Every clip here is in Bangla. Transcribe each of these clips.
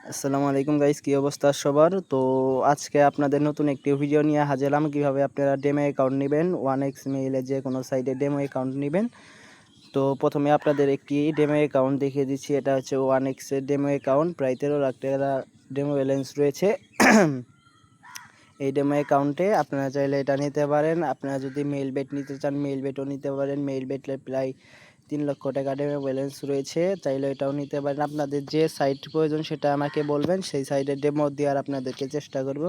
আসসালামু আলাইকুম গাইস, কি অবস্থা সবার? তো আজকে আপনাদের নতুন একটি ভিডিও নিয়ে হাজির হলাম। কিভাবে আপনারা ডেমো অ্যাকাউন্ট নেবেন, 1x মেইলে যে কোনো সাইটে ডেমো অ্যাকাউন্ট নেবেন। তো প্রথমে আপনাদের একটি ডেমো অ্যাকাউন্ট দেখিয়ে দিচ্ছি। এটা হচ্ছে 1x এর ডেমো অ্যাকাউন্ট, প্রায় 13 লাখ টাকা ডেমো ব্যালেন্স রয়েছে। এই ডেমো অ্যাকাউন্টে আপনারা চাইলে এটা নিতে পারেন। আপনারা যদি মেইল বেট নিতে চান মেইল বেটও নিতে পারেন। মেইল বেটে প্রায় 3 লক্ষ টাকা ডেমো ব্যালেন্স রয়েছে, চাইলে এটাও নিতে পারেন। আপনাদের যে সাইট প্রয়োজন সেটা আমাকে বলবেন, সেই সাইটের ডেমো দেওয়ার আপনাদেরকে চেষ্টা করব।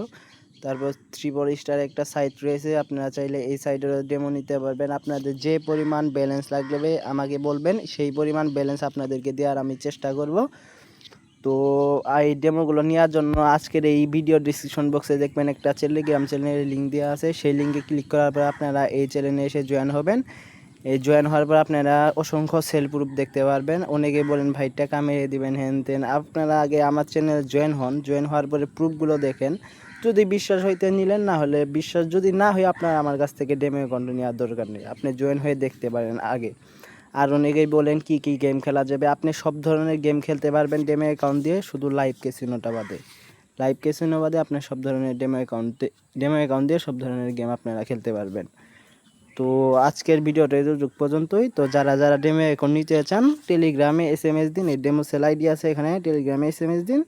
তারপর 3 স্টার একটা সাইট রয়েছে, আপনারা চাইলে এই সাইটেরও ডেমো নিতে পারবেন। আপনাদের যে পরিমাণ ব্যালেন্স লাগবে আমাকে বলবেন, সেই পরিমাণ ব্যালেন্স আপনাদেরকে দেওয়ার আমি চেষ্টা করব। তো এই ডেমোগুলো নেওয়ার জন্য আজকের এই ভিডিও ডিসক্রিপশন বক্সে দেখবেন একটা টেলিগ্রাম চ্যানেলের লিঙ্ক দেওয়া আছে। সেই লিঙ্কে ক্লিক করার পর আপনারা এই চ্যানেলে এসে জয়েন হবেন। এই জয়েন হওয়ার পর আপনারা অসংখ্য সেল প্রুফ দেখতে পারবেন। অনেকে বলেন ভাই টাকা মেরে দিবেন হ্যান তেন। আপনারা আগে আমার চ্যানেলে জয়েন হন, জয়েন হওয়ার পরে প্রুফগুলো দেখেন। যদি বিশ্বাস হইতে নিলেন, না হলে বিশ্বাস যদি না হয় আপনার আমার কাছ থেকে ডেমো অ্যাকাউন্ট নেওয়ার দরকার নেই, আপনি জয়েন হয়ে দেখতে পারেন আগে। আর অনেকেই বলেন কি কি গেম খেলা যাবে, আপনি সব ধরনের গেম খেলতে পারবেন ডেমো অ্যাকাউন্ট দিয়ে, শুধু লাইভ ক্যাসিনোটা বাদে। লাইভ ক্যাসিনো বাদে আপনি সব ধরনের ডেমো অ্যাকাউন্ট দিয়ে সব ধরনের গেম আপনারা খেলতে পারবেন। তো আজকের ভিডিওটা এই পর্যন্তই। তো যারা যারা ডেমো অ্যাকাউন্ট নিতে চান টেলিগ্রামে SMS দিন, এই ডেমো সেল আইডি আছে এখানে, টেলিগ্রামে SMS দিন,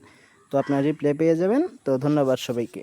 তো আপনারা রিপ্লাই পেয়ে যাবেন। তো ধন্যবাদ সবাইকে।